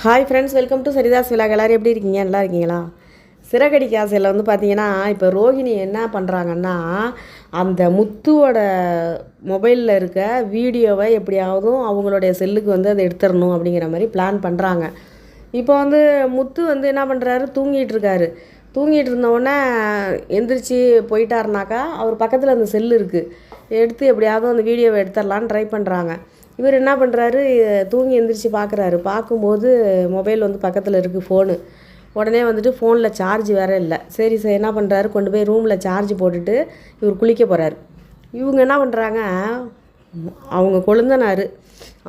Hi friends, welcome to Saritha's vlog. எல்லோரும் எப்படி இருக்கீங்க? நல்லா இருக்கீங்களா? சிறகடிக்க ஆசையில் வந்து பார்த்தீங்கன்னா, இப்போ ரோகிணி என்ன பண்ணுறாங்கன்னா, அந்த முத்துவோட மொபைலில் இருக்க வீடியோவை எப்படியாவதும் அவங்களுடைய செல்லுக்கு வந்து அதை எடுத்துடணும் அப்படிங்கிற மாதிரி பிளான் பண்ணுறாங்க. இப்போ வந்து முத்து வந்து என்ன பண்ணுறாரு, தூங்கிட்டு இருக்காரு. தூங்கிட்டு இருந்தவுடனே எந்திரிச்சு போயிட்டாருனாக்கா அவர் பக்கத்தில் அந்த செல்லு இருக்குது, எடுத்து எப்படியாவது அந்த வீடியோவை எடுத்துடலான்னு ட்ரை பண்ணுறாங்க. இவர் என்ன பண்ணுறாரு, தூங்கி எந்திரிச்சு பார்க்குறாரு. பார்க்கும்போது மொபைல் வந்து பக்கத்தில் இருக்குது, ஃபோனு. உடனே வந்துட்டு ஃபோனில் சார்ஜ் வேறு இல்லை. சரி என்ன பண்ணுறாரு, கொண்டு போய் ரூமில் சார்ஜ் போட்டுட்டு இவர் குளிக்க போகிறாரு. இவங்க என்ன பண்ணுறாங்க, அவங்க கொழுந்தனார்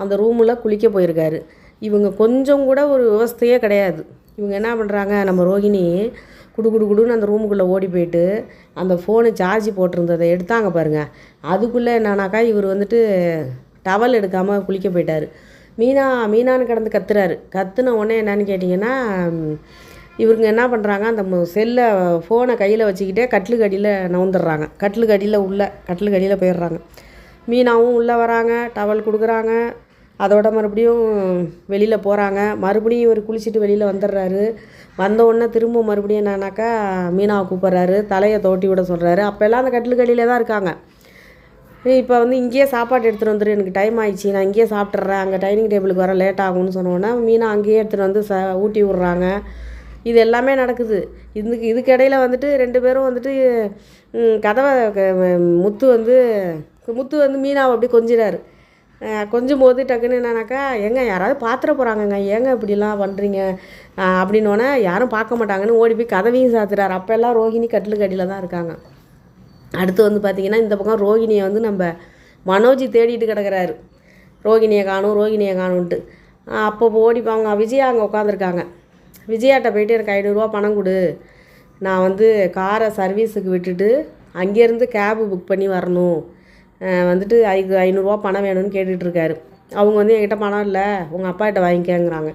அந்த ரூமில் குளிக்க போயிருக்காரு. இவங்க கொஞ்சம் கூட ஒரு விவஸ்தையே கிடையாது. இவங்க என்ன பண்ணுறாங்க, நம்ம ரோகிணி குடுன்னு அந்த ரூமுக்குள்ளே ஓடி போயிட்டு அந்த ஃபோனு சார்ஜ் போட்டிருந்ததை எடுத்தாங்க பாருங்கள். அதுக்குள்ளே என்னன்னாக்கா இவர் வந்துட்டு டவல் எடுக்காமல் குளிக்க போயிட்டார். மீனான்னு கிடந்து கத்துறாரு. கத்துன உடனே என்னன்னு கேட்டிங்கன்னா, இவருங்க என்ன பண்ணுறாங்க, அந்த ஃபோனை கையில் வச்சுக்கிட்டே கட்டிலுக்கு அடியில் நவுந்துடுறாங்க. கட்டிலுக்கு அடியில் போயிடுறாங்க. மீனாவும் உள்ளே வராங்க, டவல் கொடுக்குறாங்க. அதோட மறுபடியும் வெளியில் போகிறாங்க. மறுபடியும் இவர் குளிச்சுட்டு வெளியில் வந்துடுறாரு. வந்த உடனே திரும்ப மறுபடியும் என்னன்னாக்கா மீனாவை கூப்பிட்றாரு, தலையை தோட்டி விட சொல்கிறாரு. அப்போல்லாம் அந்த கட்டிலுக்கு அடியில் தான் இருக்காங்க. இப்போ வந்து இங்கேயே சாப்பாடு எடுத்துகிட்டு வந்துடு, எனக்கு டைம் ஆயிடுச்சு, நான் இங்கேயே சாப்பிட்றேன், அங்கே டைனிங் டேபிளுக்கு வர லேட் ஆகும்னு சொன்னோன்னே மீனா அங்கேயே எடுத்துகிட்டு வந்து ஊட்டி விட்றாங்க. இது எல்லாமே நடக்குது. இதுக்கு இடையில் வந்துட்டு ரெண்டு பேரும் வந்துட்டு கதவை முத்து வந்து மீனாவை அப்படி கொஞ்சிறாரு. கொஞ்சம் போது டக்குன்னு என்னன்னாக்கா, ஏங்க யாராவது பார்த்துட போகிறாங்கங்க, ஏங்க இப்படிலாம் பண்ணுறீங்க அப்படின்னோடனே யாரும் பார்க்க மாட்டாங்கன்னு ஓடி போய் கதவையும் சாத்துறாரு. அப்போல்லாம் ரோகிணி கட்டிலுக்கு அடியில் தான் இருக்காங்க. அடுத்து வந்து பார்த்திங்கன்னா, இந்த பக்கம் ரோகிணியை வந்து நம்ம மனோஜ் தேடிட்டு கிடக்கிறாரு. ரோகிணியை காணுன்ட்டு. அப்போ ஓடிப்பாங்க. விஜயா அங்கே உட்காந்துருக்காங்க. விஜயாட்ட போயிட்டு எனக்கு 500 பணம் கொடு, நான் வந்து காரை சர்வீஸுக்கு விட்டுட்டு அங்கேருந்து கேபு புக் பண்ணி வரணும், வந்துட்டு 500 பணம் வேணும்னு கேட்டுட்ருக்காரு. அவங்க வந்து என்கிட்ட பணம் இல்லை, உங்கள் அப்பாகிட்ட வாங்கிக்கங்கிறாங்க.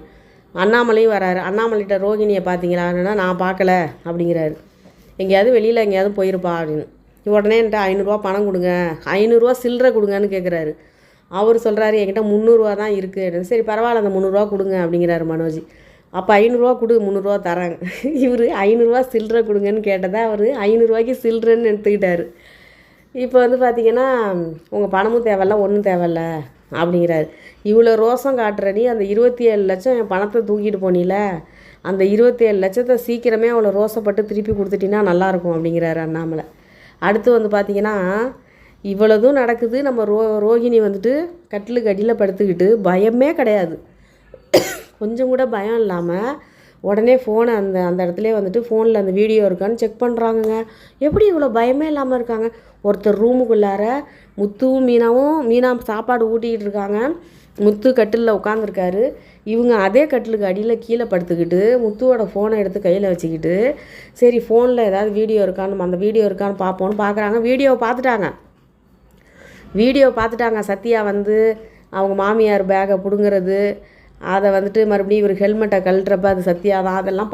அண்ணாமலையும் வராரு. அண்ணாமலைகிட்ட ரோகிணியை பார்த்தீங்களான்னா நான் பார்க்கல அப்படிங்கிறாரு. எங்கேயாவது வெளியில் எங்கேயாவது போயிருப்பா அப்படின்னு. உடனே என்கிட்ட 500 பணம் கொடுங்க, 500 சில்லறை கொடுங்கன்னு கேட்குறாரு. அவர் சொல்கிறாரு, என்கிட்ட 300 தான் இருக்குது. சரி பரவாயில்ல, அந்த 300 கொடுங்க அப்படிங்கிறாரு மனோஜ். அப்போ 500 கொடு, 300 தராங்க. இவர் 500 சில்லறை கொடுங்கன்னு கேட்டதா அவர் 500 சில்லறைன்னு எடுத்துக்கிட்டாரு. இப்போ வந்து பார்த்திங்கன்னா, உங்கள் பணமும் தேவையில்ல, ஒன்றும் தேவையில்ல அப்படிங்கிறாரு. இவ்வளோ ரோசம் காட்டுற நீ அந்த 27 லட்சம் என் பணத்தை தூக்கிட்டு போனில, அந்த 27 லட்சத்தை சீக்கிரமே அவ்வளோ ரோசப்பட்டு திருப்பி கொடுத்துட்டின்னா நல்லாயிருக்கும் அப்படிங்கிறாரு அண்ணாமலை. அடுத்து வந்து பார்த்திங்கன்னா, இவ்வளோதும் நடக்குது. நம்ம ரோகிணி வந்துட்டு கட்டிலுக்கு அடியில் படுத்துக்கிட்டு பயமே கிடையாது, கொஞ்சம் கூட பயம் இல்லாமல் உடனே ஃபோனை அந்த இடத்துலேயே வந்துட்டு ஃபோனில் அந்த வீடியோ இருக்கான்னு செக் பண்ணுறாங்கங்க. எப்படி இவ்வளோ பயமே இல்லாமல் இருக்காங்க? ஒருத்தர் ரூமுக்குள்ளார முத்துவும் மீனா சாப்பாடு ஊட்டிக்கிட்டு இருக்காங்க. முத்து கட்டிலில் உட்காந்துருக்காரு. இவங்க அதே கட்டிலுக்கு அடியில் கீழே படுத்துக்கிட்டு முத்துவோட ஃபோனை எடுத்து கையில் வச்சுக்கிட்டு, சரி ஃபோனில் ஏதாவது வீடியோ இருக்கான்னு பார்ப்போன்னு பார்க்குறாங்க. வீடியோ பார்த்துட்டாங்க. சத்யா வந்து அவங்க மாமியார் பேக்கை பிடுங்கிறது, அதை வந்துட்டு மறுபடியும் இவர் ஹெல்மெட்டை கழட்டுறப்ப அது சத்யா தான், அதெல்லாம்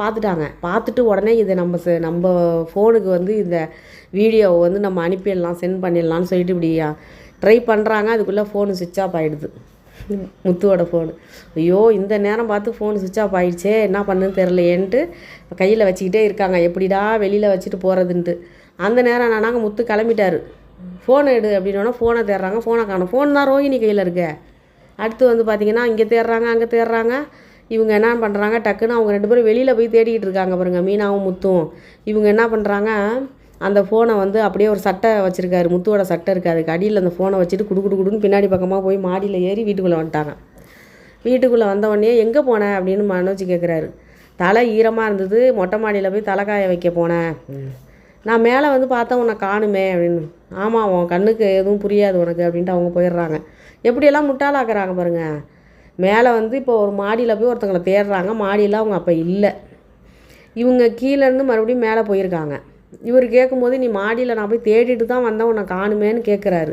பார்த்துட்டு உடனே இதை நம்ம ஃபோனுக்கு வந்து இந்த வீடியோவை வந்து நம்ம அனுப்பிடலாம், சென்ட் பண்ணிடலான்னு சொல்லிட்டு இப்படி ட்ரை பண்ணுறாங்க. அதுக்குள்ளே ஃபோனு சுவிட்ச் ஆஃப் ஆகிடுது, முத்துவோட ஃபோனு. ஐயோ, இந்த நேரம் பார்த்து ஃபோனு சுவிட்ச் ஆஃப் ஆகிடுச்சே, என்ன பண்ணுன்னு தெரிலையேன்ட்டு கையில் வச்சுக்கிட்டே இருக்காங்க, எப்படிடா வெளியில் வச்சுட்டு போகிறதுன்ட்டு. அந்த நேரம் நானாங்க முத்து கிளம்பிட்டார். ஃபோனை எடு அப்படின்னோன்னா ஃபோனை தேடுறாங்க, ஃபோனை காணும். ஃபோன் தான் ரோகிணி கையில் இருக்க. அடுத்து வந்து பார்த்திங்கன்னா, இங்கே தேடுறாங்க, அங்கே தேடுறாங்க. இவங்க என்ன பண்ணுறாங்க, டக்குன்னு அவங்க 2 பேரும் வெளியில் போய் தேடிக்கிட்டு இருக்காங்க பாருங்கள், மீனாவும் முத்தும். இவங்க என்ன பண்ணுறாங்க, அந்த ஃபோனை வந்து அப்படியே ஒரு சட்டை வச்சுருக்காரு, முத்துவோட சட்டை இருக்குது, அதுக்கு அடியில் அந்த ஃபோனை வச்சுட்டு குடுன்னு பின்னாடி பக்கமாக போய் மாடியில் ஏறி வீட்டுக்குள்ளே வந்துட்டாங்க. வீட்டுக்குள்ளே வந்தவொடனே எங்கே போனேன் அப்படின்னு மனோஜ் கேட்குறாரு. தலை ஈரமாக இருந்தது, மொட்டை மாடியில் போய் தலைக்காய வைக்க போனேன், நான் மேலே வந்து பார்த்தா உன்னை காணுமே அப்படின்னு. ஆமாம், உன் கண்ணுக்கு எதுவும் புரியாது உனக்கு அப்படின்ட்டு அவங்க போயிடுறாங்க. எப்படியெல்லாம் முட்டாளாக்குறாங்க பாருங்கள். மேலே வந்து இப்போ ஒரு மாடியில் போய் ஒருத்தங்களை தேடுறாங்க. மாடியில் அவங்க அப்போ இல்லை. இவங்க கீழேருந்து மறுபடியும் மேலே போயிருக்காங்க. இவர் கேட்கும்போது, நீ மாடியில் நான் போய் தேடிட்டு தான் வந்தேன், உன்னை காணுமேன்னு கேட்குறாரு.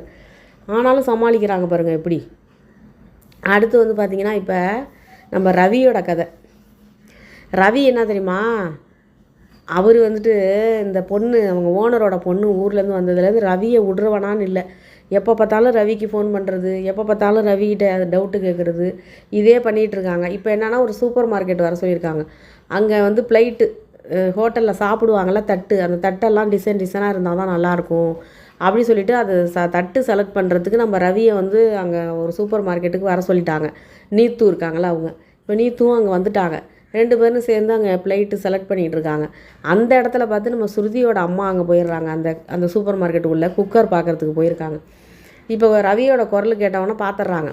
ஆனாலும் சமாளிக்கிறாங்க பாருங்கள் எப்படி. அடுத்து வந்து பார்த்திங்கன்னா, இப்போ நம்ம ரவியோட கதை. ரவி என்ன தெரியுமா, அவர் வந்துட்டு இந்த பொண்ணு, அவங்க ஓனரோட பொண்ணு ஊர்லேருந்து வந்ததுலேருந்து ரவியை விட்ருவனான்னு இல்லை. எப்போ பார்த்தாலும் ரவிக்கு ஃபோன் பண்ணுறது, எப்போ பார்த்தாலும் ரவிக்கிட்ட அது டவுட்டு கேட்குறது, இதே பண்ணிகிட்ருக்காங்க. இப்போ என்னென்னா ஒரு சூப்பர் மார்க்கெட் வர சொல்லியிருக்காங்க. அங்கே வந்து ப்ளைட்டு ஹோட்டலில் சாப்பிடுவாங்கள்ல தட்டு, அந்த தட்டெல்லாம் டிசைனாக இருந்தால் தான் நல்லாயிருக்கும் அப்படி சொல்லிவிட்டு அது தட்டு செலக்ட் பண்ணுறதுக்கு நம்ம ரவியை வந்து அங்கே ஒரு சூப்பர் மார்க்கெட்டுக்கு வர சொல்லிட்டாங்க. நீத்து இருக்காங்களா அவங்க, இப்போ நீத்துவும் அங்கே வந்துட்டாங்க. 2 பேரும் சேர்ந்து அங்கே ப்ளைட்டு செலக்ட் பண்ணிகிட்டு இருக்காங்க. அந்த இடத்துல பார்த்து நம்ம ஸ்ருதியோட அம்மா அங்கே போயிடுறாங்க. அந்த சூப்பர் மார்க்கெட்டுக்குள்ளே குக்கர் பார்க்குறதுக்கு போயிருக்காங்க. இப்போ ரவியோட குரல் கேட்டவொன்னே பார்த்துட்றாங்க.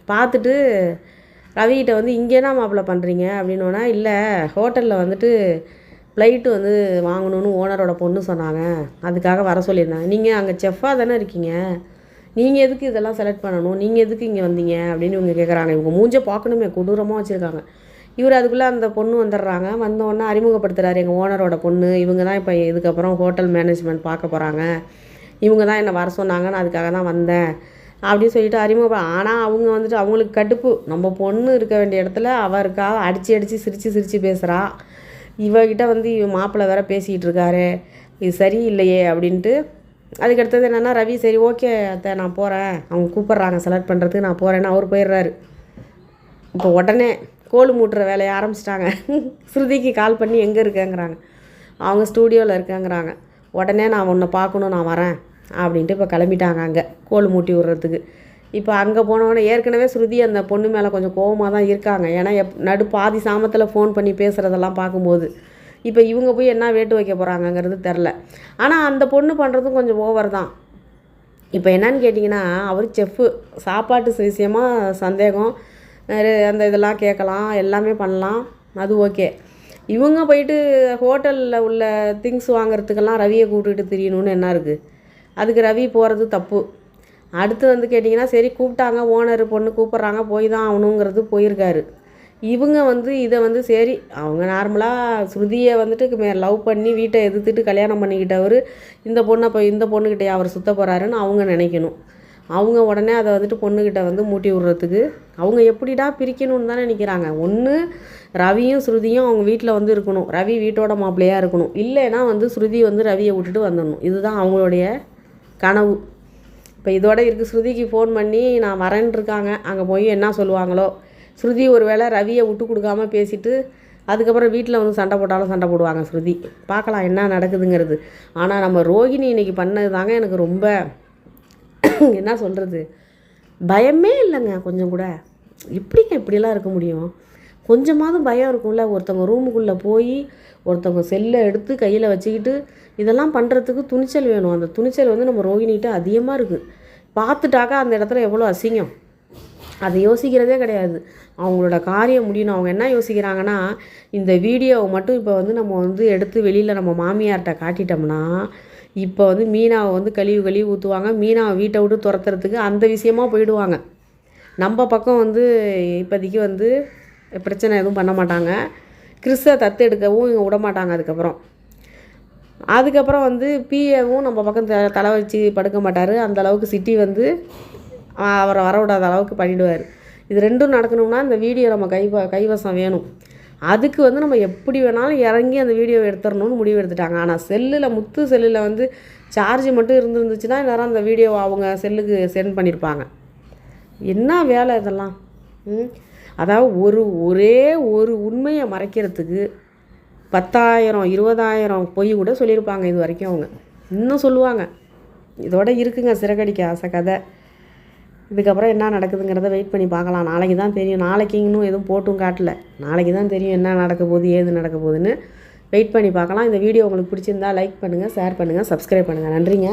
பார்த்துட்டு ரவிகிட்ட வந்து இங்கே என்ன மாப்பிள்ளை பண்ணுறீங்க அப்படின்னோன்னா, இல்லை ஹோட்டலில் வந்துட்டு ப்ளைட்டு வந்து வாங்கணும்னு ஓனரோட பொண்ணு சொன்னாங்க, அதுக்காக வர சொல்லியிருந்தாங்க. நீங்கள் அங்கே செஃப்பாக தானே இருக்கீங்க, நீங்கள் எதுக்கு இதெல்லாம் செலக்ட் பண்ணணும், நீங்கள் எதுக்கு இங்கே வந்தீங்க அப்படின்னு இவங்க கேட்குறாங்க. இவங்க மூஞ்சை பார்க்கணுமே, கொடூரமாக வச்சுருக்காங்க. இவர் அதுக்குள்ளே அந்த பொண்ணு வந்துடுறாங்க. வந்தோடனே அறிமுகப்படுத்துகிறாரு, எங்கள் ஓனரோட பொண்ணு இவங்க தான் இப்போ இதுக்கப்புறம் ஹோட்டல் மேனேஜ்மெண்ட் பார்க்க போகிறாங்க, இவங்க தான் என்னை வர சொன்னாங்க, நான் அதுக்காக தான் வந்தேன் அப்படின்னு சொல்லிட்டு அறிமுகம். ஆனால் அவங்க வந்துட்டு அவங்களுக்கு கடுப்பு, நம்ம பொண்ணு இருக்க வேண்டிய இடத்துல அவருக்காக அடித்து சிரித்து பேசுகிறா, இவகிட்ட வந்து மாப்பிள்ளை வேற பேசிக்கிட்டு இருக்காரு, இது சரியில்லையே அப்படின்ட்டு. அதுக்கடுத்தது என்னென்னா ரவி சரி ஓகே அத்தை நான் போகிறேன், அவங்க கூப்பிட்றாங்க செலக்ட் பண்ணுறதுக்கு, நான் போகிறேன்னு அவர் போயிடுறாரு. இப்போ உடனே கோல் மூட்டுற வேலையை ஆரம்பிச்சிட்டாங்க. ஸ்ருதிக்கு கால் பண்ணி எங்கே இருக்கேங்கிறாங்க, அவங்க ஸ்டூடியோவில் இருக்கேங்கிறாங்க. உடனே நான் உன்னை பார்க்கணும், நான் வரேன் அப்படின்ட்டு இப்போ கிளம்பிட்டாங்க அங்கே கோல் மூட்டி விட்றதுக்கு. இப்போ அங்கே போனவொடனே ஏற்கனவே ஸ்ருதி அந்த பொண்ணு மேலே கொஞ்சம் கோவமாக தான் இருக்காங்க. ஏன்னா பாதி சாமத்தில் ஃபோன் பண்ணி பேசுகிறதெல்லாம் பார்க்கும்போது இப்போ இவங்க போய் என்ன வேட்டு வைக்க போகிறாங்கங்கிறது தெரில. ஆனால் அந்த பொண்ணு பண்ணுறதும் கொஞ்சம் ஓவர் தான். இப்போ என்னன்னு கேட்டிங்கன்னா, அவர் செஃப்பு, சாப்பாட்டு விஷயமாக சந்தேகம், அந்த இதெல்லாம் கேட்கலாம், எல்லாமே பண்ணலாம், அது ஓகே. இவங்க போயிட்டு ஹோட்டலில் உள்ள திங்ஸ் வாங்குறதுக்கெல்லாம் ரவியை கூப்பிட்டுட்டு திரியணும்னு என்ன இருக்குது? அதுக்கு ரவி போகிறது தப்பு. அடுத்து வந்து கேட்டிங்கன்னா, சரி கூப்பிட்டாங்க, ஓனர் பொண்ணு கூப்பிட்றாங்க, போய் தான் ஆகணுங்கிறது போயிருக்காரு. இவங்க வந்து இதை வந்து சரி அவங்க நார்மலாக ஸ்ருதியை வந்துட்டு லவ் பண்ணி வீட்டை எதிர்த்துட்டு கல்யாணம் பண்ணிக்கிட்டவர் இந்த பொண்ணுக்கிட்டே அவர் சுத்த போகிறாருன்னு அவங்க நினைக்கணும். அவங்க உடனே அதை வந்துட்டு பொண்ணுக்கிட்ட வந்து மூட்டி விட்றதுக்கு அவங்க எப்படிடா பிரிக்கணும்னு தானே நினைக்கிறாங்க. ஒன்று ரவியும் ஸ்ருதியும் அவங்க வீட்டில் வந்து இருக்கணும், ரவி வீட்டோட மாப்பிள்ளையாக இருக்கணும், இல்லைன்னா வந்து ஸ்ருதி வந்து ரவியை விட்டுட்டு வந்துடணும். இதுதான் அவங்களுடைய கனவு. இப்போ இதோட இருக்குது. ஸ்ருதிக்கு ஃபோன் பண்ணி நான் வரேன்னு இருக்காங்க, அங்கே போய் என்ன சொல்லுவாங்களோ. ஸ்ருதி ஒரு வேளை ரவியை விட்டு கொடுக்காம பேசிவிட்டு அதுக்கப்புறம் வீட்டில் வந்து சண்டை போட்டாலும் சண்டை போடுவாங்க ஸ்ருதி. பார்க்கலாம் என்ன நடக்குதுங்கிறது. ஆனால் நம்ம ரோகிணி இன்றைக்கி பண்ணது தாங்க எனக்கு ரொம்ப என்ன சொல்கிறது, பயமே இல்லைங்க கொஞ்சம் கூட. எப்படிங்க இப்படிலாம் இருக்க முடியும்? கொஞ்சமாவது பயம் இருக்கும்ல. ஒருத்தவங்க ரூமுக்குள்ளே போய் ஒருத்தவங்க செல்லை எடுத்து கையில் வச்சுக்கிட்டு இதெல்லாம் பண்ணுறதுக்கு துணிச்சல் வேணும். அந்த துணிச்சல் வந்து நம்ம ரோகிணிகிட்ட அதிகமாக இருக்குது. பார்த்துட்டாக்கா அந்த இடத்துல எவ்வளோ அசிங்கம், அதை யோசிக்கிறதே கிடையாது. அவங்களோட காரியம் முடியணும். அவங்க என்ன யோசிக்கிறாங்கன்னா, இந்த வீடியோவை மட்டும் இப்போ வந்து நம்ம வந்து எடுத்து வெளியில் நம்ம மாமியார்கிட்ட காட்டிட்டோம்னா இப்போ வந்து மீனாவை வந்து கழுவி ஊற்றுவாங்க, மீனாவை வீட்டை விட்டு துரத்துறதுக்கு அந்த விஷயமாக போயிடுவாங்க. நம்ம பக்கம் வந்து இப்போதைக்கு வந்து பிரச்சனை எதுவும் பண்ண மாட்டாங்க. கிறிஸை தத்து எடுக்கவும் இங்கே விட மாட்டாங்க. அதுக்கப்புறம் வந்து பிஏவும் நம்ம பக்கம் தலை வச்சு படுக்க மாட்டார். அந்தளவுக்கு சிட்டி வந்து அவரை வரவிடாத அளவுக்கு பண்ணிவிடுவார். இது ரெண்டும் நடக்கணும்னா இந்த வீடியோ நம்ம கைவசம் வேணும். அதுக்கு வந்து நம்ம எப்படி வேணாலும் இறங்கி அந்த வீடியோவை எடுத்துடணும்னு முடிவு எடுத்துட்டாங்க. ஆனால் முத்து செல்லில் வந்து சார்ஜ் மட்டும் இருந்துருந்துச்சுன்னா எல்லாரும் அந்த வீடியோவை அவங்க செல்லுக்கு சென்ட் பண்ணியிருப்பாங்க. என்ன வேலை இதெல்லாம்? அதாவது ஒரே ஒரு உண்மையை மறைக்கிறதுக்கு 10,000 20,000 பொய் கூட சொல்லியிருப்பாங்க இது வரைக்கும். அவங்க இன்னும் சொல்லுவாங்க. இதோட இருக்குங்க சிறகடிக்க ஆசை கதை. இதுக்கப்புறம் என்ன நடக்குதுங்கிறத வெயிட் பண்ணி பார்க்கலாம். நாளைக்கு தான் தெரியும். நாளைக்கு இன்னும் எதுவும் போட்டும் காட்டல. நாளைக்கு தான் தெரியும் என்ன நடக்க போகுது, ஏது நடக்க போகுதுன்னு. வெயிட் பண்ணி பார்க்கலாம். இந்த வீடியோ உங்களுக்கு பிடிச்சிருந்தா லைக் பண்ணுங்கள், ஷேர் பண்ணுங்கள், சப்ஸ்கிரைப் பண்ணுங்கள். நன்றிங்க.